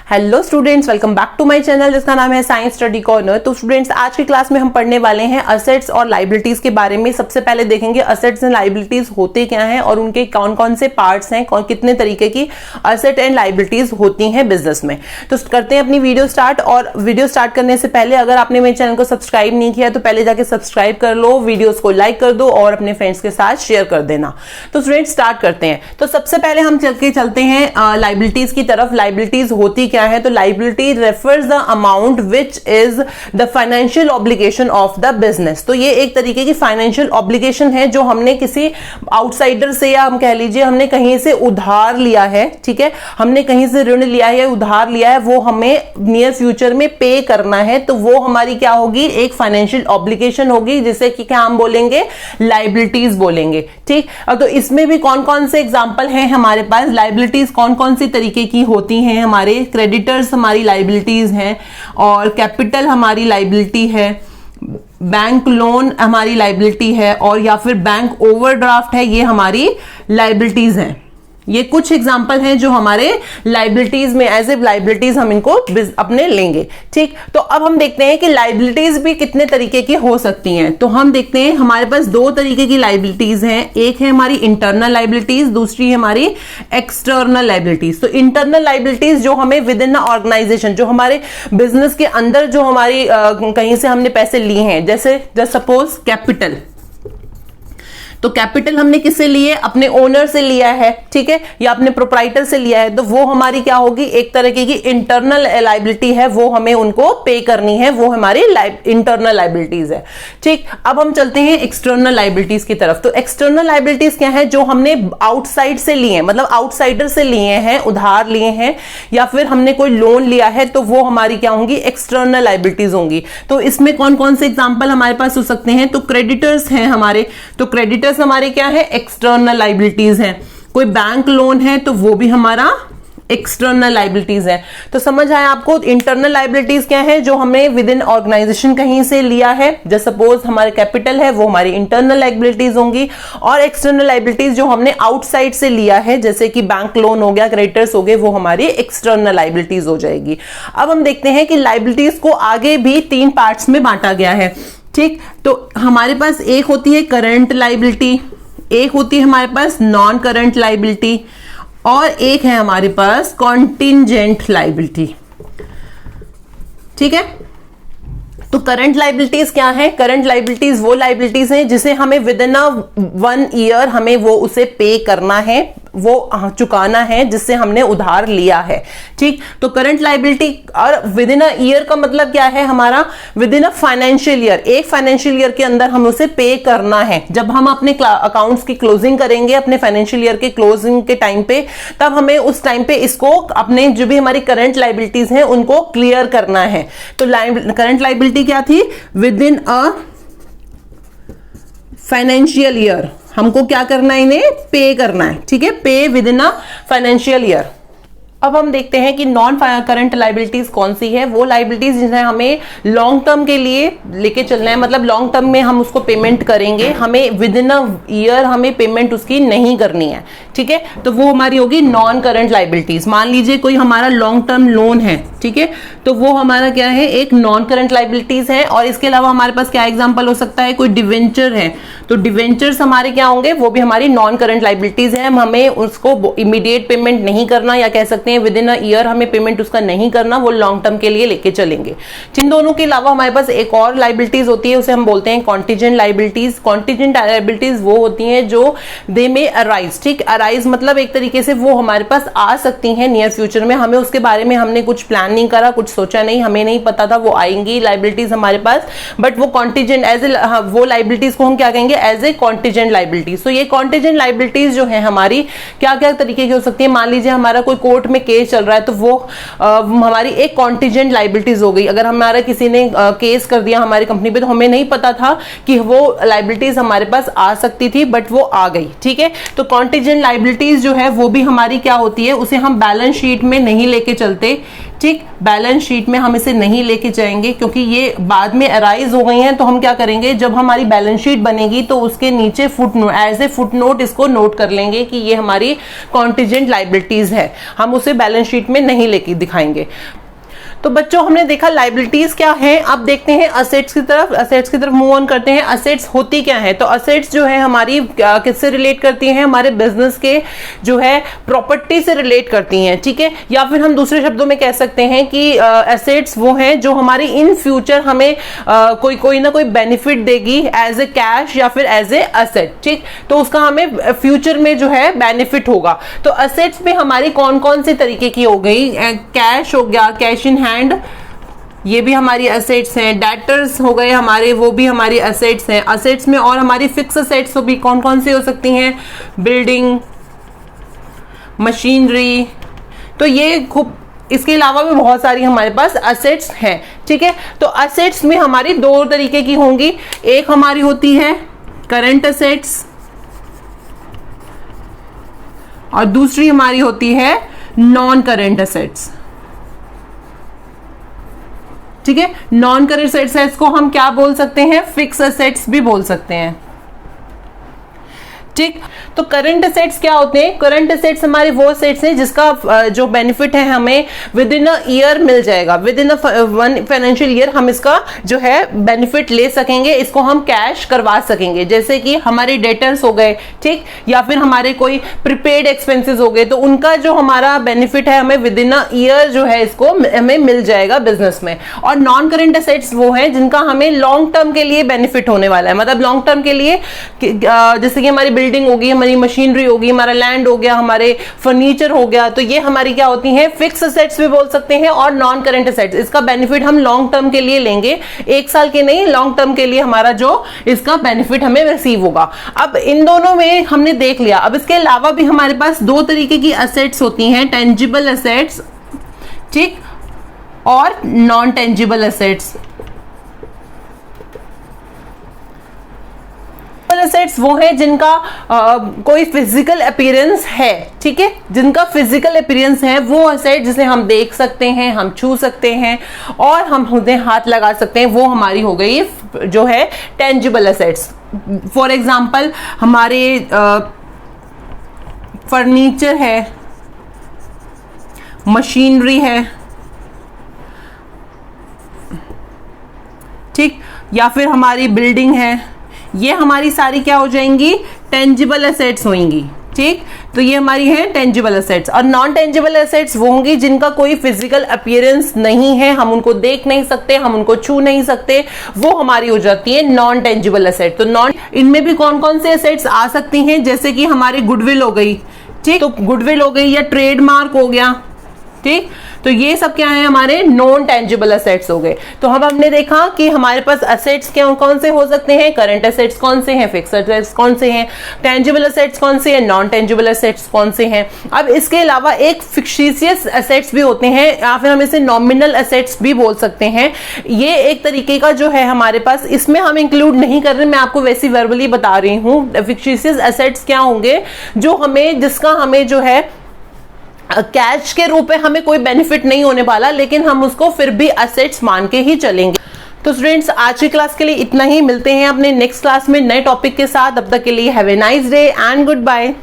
Hello students, welcome back to my channel जिसका नाम है साइंस स्टडी कॉर्नर। तो स्टूडेंट्स, आज की क्लास में हम पढ़ने वाले हैं असेट्स और लाइबिलिटीज के बारे में। सबसे पहले देखेंगे असेट्स एंड लाइबिलिटीज होते क्या हैं और उनके कौन कौन से पार्ट्स हैं, कितने तरीके की असेट एंड लाइबिलिटीज होती हैं बिजनेस में। तो करते हैं अपनी वीडियो स्टार्ट। और वीडियो स्टार्ट करने से पहले अगर आपने मेरे चैनल को सब्सक्राइब नहीं किया तो पहले जाके सब्सक्राइब कर लो, वीडियोस को लाइक कर दो और अपने फ्रेंड्स के साथ शेयर कर देना। तो स्टूडेंट्स स्टार्ट करते हैं। तो सबसे पहले हम चलते हैं लाइबिलिटीज की तरफ। लाइबिलिटीज होती क्या है? तो liability refers the amount which is the financial obligation of the business. तो ये एक तरीके की फाइनेंशियल ऑब्लिगेशन है जो हमने किसी आउटसाइडर से, या हम कह लीजिए हमने कहीं से उधार लिया है, ठीक है, हमने कहीं से ऋण लिया है, उधार लिया है, वो हमें नियर फ्यूचर में पे करना है। तो वो हमारी क्या होगी? एक फाइनेंशियल ऑब्लिगेशन होगी, जिसे कि क्या हम बोलेंगे? लाइबिलिटीज बोलेंगे। ठीक, अब तो इसमें भी कौन कौन से एग्जांपल हैं हमारे पास? लाइबिलिटीज कौन कौन सी तरीके की होती हैं? हमारे क्रेडिटर्स हमारी लाइबिलिटीज हैं, और कैपिटल हमारी लाइबिलिटी है, बैंक लोन हमारी लाइबिलिटी है, और या फिर बैंक ओवरड्राफ्ट है, ये हमारी लाइबिलिटीज हैं। ये कुछ एग्जांपल हैं जो हमारे लाइबिलिटीज में एज ए लाइबिलिटीज हम इनको अपने लेंगे। ठीक, तो अब हम देखते हैं कि लाइबिलिटीज भी कितने तरीके की हो सकती हैं। तो हम देखते हैं हमारे पास दो तरीके की लाइबिलिटीज हैं। एक है हमारी इंटरनल लाइबिलिटीज, दूसरी है हमारी एक्सटर्नल लाइबिलिटीज। तो इंटरनल लाइबिलिटीज जो हमें विद इन ऑर्गेनाइजेशन, जो हमारे बिजनेस के अंदर जो हमारी कहीं से हमने पैसे लिए हैं, जैसे सपोज कैपिटल। तो कैपिटल हमने किससे लिए? अपने ओनर से लिया है, ठीक है, या अपने प्रोप्राइटर से लिया है। तो वो हमारी क्या होगी? एक तरीके की इंटरनल लाइबिलिटी है, वो हमें उनको पे करनी है, वो हमारी इंटरनल लाइबिलिटीज है। ठीक, अब हम चलते हैं एक्सटर्नल लाइबिलिटीज की तरफ। तो एक्सटर्नल लाइबिलिटीज क्या है? जो हमने आउटसाइड से लिए हैं, मतलब आउटसाइडर से लिए हैं, उधार लिए हैं, या फिर हमने कोई लोन लिया है, तो वो हमारी क्या होंगी? एक्सटर्नल लाइबिलिटीज होंगी। तो इसमें कौन कौन से एग्जांपल हमारे पास हो सकते हैं? तो क्रेडिटर्स हैं हमारे। तो क्रेडिटर्स हमारे क्या है? एक्सटर्नल लाइबिलिटीज हैं। कोई बैंक लोन है तो वो भी हमारा एक्सटर्नल लाइबिलिटीज है। तो समझ आया आपको? इंटरनल लाइबिलिटीज क्या है? जो हमें विद इन ऑर्गेनाइजेशन कहीं से लिया है, जैसे सपोज हमारे कैपिटल है, वो हमारी इंटरनल लाइबिलिटीज होंगी। और एक्सटर्नल लाइबिलिटीज जो हमने आउटसाइड से लिया है, जैसे कि बैंक लोन हो गया, क्रेडिटर्स हो गए, वो हमारी एक्सटर्नल लाइबिलिटीज हो जाएगी। अब हम देखते हैं कि लाइबिलिटीज को आगे भी तीन पार्ट्स में बांटा गया है। ठीक, तो हमारे पास एक होती है करंट लाइबिलिटी, एक होती है हमारे पास नॉन करंट लाइबिलिटी, और एक है हमारे पास कॉन्टिंजेंट लाइबिलिटी। ठीक है, तो करंट लाइबिलिटीज क्या है? करंट लाइबिलिटीज वो लाइबिलिटीज हैं जिसे हमें विद इन 1 ईयर हमें वो उसे पे करना है, वो चुकाना है जिससे हमने उधार लिया है। ठीक, तो करंट लाइबिलिटी, और विद इन अ ईयर का मतलब क्या है हमारा? With in a financial year, एक फाइनेंशियल ईयर के अंदर हम उसे पे करना है। जब हम अपने अकाउंट्स की क्लोजिंग करेंगे अपने फाइनेंशियल ईयर के क्लोजिंग के टाइम पे, तब हमें उस टाइम पे इसको अपने जो भी हमारी करंट लाइबिलिटीज हैं उनको क्लियर करना है। तो करंट लाइबिलिटी क्या थी? With in a financial year हमको क्या करना है? इन्हें पे करना है। ठीक है, पे with in a financial year. अब हम देखते हैं कि नॉन करंट लाइबिलिटीज कौन सी है। वो लाइबिलिटीज जिन्हें हमें लॉन्ग टर्म के लिए लेके चलना है, मतलब लॉन्ग टर्म में हम उसको पेमेंट करेंगे, हमें विद इन अ ईयर हमें पेमेंट उसकी नहीं करनी है। ठीक है, तो वो हमारी होगी नॉन करंट लाइबिलिटीज। मान लीजिए कोई हमारा लॉन्ग टर्म लोन है, ठीक है, तो वो हमारा क्या है? एक नॉन करंट लाइबिलिटीज है। और इसके अलावा हमारे पास क्या एग्जाम्पल हो सकता है? कोई डिवेंचर है, तो डिवेंचर्स हमारे क्या होंगे? वो भी हमारी नॉन करंट लाइबिलिटीज है। हमें उसको इमीडिएट पेमेंट नहीं करना, या कह सकते हैं विद इन अ ईयर हमें पेमेंट उसका नहीं करना, वो लॉन्ग टर्म के लिए लेके चलेंगे। इन दोनों के अलावा हमारे पास एक और लाइबिलिटीज होती है, उसे हम बोलते हैं कॉन्टिजेंट लाइबिलिटीज। कॉन्टिजेंट लाइबिलिटीज वो होती हैं जो दे में अराइज। ठीक, अराइज मतलब एक तरीके से वो हमारे पास आ सकती हैं नियर फ्यूचर में, हमें उसके बारे में हमने कुछ प्लान नहीं करा, कुछ सोचा नहीं, हमें नहीं पता था वो आएंगी लाइबिलिटीज हमारे पास, बट वो कॉन्टिजेंट एज ए, वो लाइबिलिटीज को हम क्या कहेंगे? As a contingent liabilities. तो ये कॉन्टिजेंट लाइबिलिटीज जो है हमारी क्या क्या तरीके की हो सकती है? मान लीजिए हमारा कोई कोर्ट में केस चल रहा है, तो वो हमारी एक कॉन्टिजेंट लाइबिलिटीज हो गई। अगर हमारा किसी ने केस कर दिया हमारी कंपनी पे, तो हमें नहीं पता था कि वो लाइबिलिटीज हमारे पास आ सकती थी, बट वो आ गई। ठीक है, तो कॉन्टिजेंट लाइबिलिटीज जो है वो भी हमारी क्या होती है? उसे हम बैलेंस शीट में नहीं लेके चलते। ठीक, बैलेंस शीट में हम इसे नहीं लेके जाएंगे क्योंकि ये बाद में अराइज हो गई हैं। तो हम क्या करेंगे, जब हमारी बैलेंस शीट बनेगी तो उसके नीचे फुटनोट, एज ए फुटनोट इसको नोट कर लेंगे कि ये हमारी कॉन्टिजेंट लायबिलिटीज है, हम उसे बैलेंस शीट में नहीं लेके दिखाएंगे। तो बच्चों हमने देखा लायबिलिटीज क्या है, अब देखते हैं असेट्स की तरफ। असेट्स की तरफ मूव ऑन करते हैं। असेट्स होती क्या है, तो असेट्स जो है हमारी किससे रिलेट करती हैं, हमारे बिजनेस के जो है प्रॉपर्टी से रिलेट करती हैं, ठीक है। या फिर हम दूसरे शब्दों में कह सकते हैं कि एसेट्स वो हैं जो हमारी इन फ्यूचर हमें कोई ना कोई बेनिफिट देगी एज ए कैश या फिर एज ए असेट, ठीक। तो उसका हमें फ्यूचर में जो है बेनिफिट होगा। तो असेट्स में हमारी कौन कौन से तरीके की हो गई, कैश हो गया, कैश इन हैंड, ये भी हमारी असेट्स हैं। डेटर्स हो गए हमारे, वो भी हमारी असेट्स हैं। असेट्स में और हमारी फिक्स असेट्स तो भी कौन कौन सी हो सकती हैं, बिल्डिंग, मशीनरी, तो ये खूब, इसके अलावा भी बहुत सारी हमारे पास असेट्स हैं, ठीक है। तो असेट्स में हमारी दो तरीके की होंगी, एक हमारी होती है करंट असेट्स और दूसरी हमारी होती है नॉन करंट असेट्स, ठीक है। नॉन करंट असेट्स को हम क्या बोल सकते हैं, फिक्स असेट्स भी बोल सकते हैं, ठीक। तो करंट असेट्स क्या होते हैं, करंट असेट्स हमारे वो असेट्स हैं जिसका जो बेनिफिट है हमें विद इन अ ईयर मिल जाएगा, with in one financial year हम इसका जो है बेनिफिट ले सकेंगे, इसको हम कैश करवा सकेंगे। जैसे कि हमारे डेटर्स हो गए, ठीक, या फिर हमारे कोई प्रीपेड एक्सपेंसेस हो गए, तो उनका जो हमारा बेनिफिट है हमें विद इन अ ईयर जो है इसको हमें मिल जाएगा बिजनेस में। और नॉन करंट असेट्स वो है जिनका हमें लॉन्ग टर्म के लिए बेनिफिट होने वाला है, मतलब लॉन्ग टर्म के लिए जैसे कि हमारी बिल्डिंग होगी, हमारी मशीनरी होगी, हमारा लैंड हो गया, हमारे फर्नीचर हो गया, तो ये हमारी क्या होती हैं, फिक्स असेट्स भी बोल सकते हैं और नॉन करंट असेट्स। इसका बेनिफिट हम लॉन्ग टर्म के लिए लेंगे, एक साल के नहीं, लॉन्ग टर्म के लिए हमारा जो इसका बेनिफिट हमें रिसीव होगा। अब इन दोनों में हमने देख लिया। अब इसके अलावा भी हमारे पास दो तरीके की असेट्स होती हैं, टेंजिबल असेट्स, ठीक, और नॉन टेंजिबल असेट्स। असेट्स वो है जिनका कोई फिजिकल अपीयरेंस है, ठीक है, जिनका फिजिकल अपीयरेंस है, वो असेट जिसे हम देख सकते हैं, हम छू सकते हैं और हम उन्हें हाथ लगा सकते हैं, वो हमारी हो गई जो है टेंजिबल असेट्स। फॉर एग्जांपल हमारे फर्नीचर है, मशीनरी है, ठीक, या फिर हमारी बिल्डिंग है, ये हमारी सारी क्या हो जाएंगी, टेंजिबल असेट्स होंगी, ठीक। तो ये हमारी है टेंजिबल असेट्स। और नॉन टेंजिबल असेट्स वो होंगी जिनका कोई फिजिकल अपीयरेंस नहीं है, हम उनको देख नहीं सकते, हम उनको छू नहीं सकते, वो हमारी हो जाती है नॉन टेंजिबल असेट। तो नॉन, इनमें भी कौन कौन से असेट्स आ सकती हैं, जैसे कि हमारी गुडविल हो गई, ठीक, तो गुडविल हो गई या ट्रेडमार्क हो गया, ठीक। तो ये सब क्या है, हमारे नॉन टेंजिबल असेट्स हो गए। तो हम हमने देखा कि हमारे पास असेट्स क्या कौन से हो सकते हैं, करंट असेट्स कौन से हैं, फिक्स असेट्स कौन से हैं, टेंजिबल असेट्स कौन से हैं, नॉन टेंजिबल असेट्स कौन से हैं। अब इसके अलावा एक फिक्टिशियस असेट्स भी होते हैं, या फिर हम इसे नॉमिनल असेट्स भी बोल सकते हैं। ये एक तरीके का जो है हमारे पास, इसमें हम इंक्लूड नहीं कर रहे, मैं आपको वैसी वर्बली बता रही हूँ। फिक्टिशियस असेट्स क्या होंगे, जो हमें, जिसका हमें जो है कैश के रूप में हमें कोई बेनिफिट नहीं होने वाला, लेकिन हम उसको फिर भी असेट्स मान के ही चलेंगे। तो स्टूडेंट्स आज की क्लास के लिए इतना ही, मिलते हैं अपने नेक्स्ट क्लास में नए टॉपिक के साथ। तब तक के लिए have a nice day and good bye.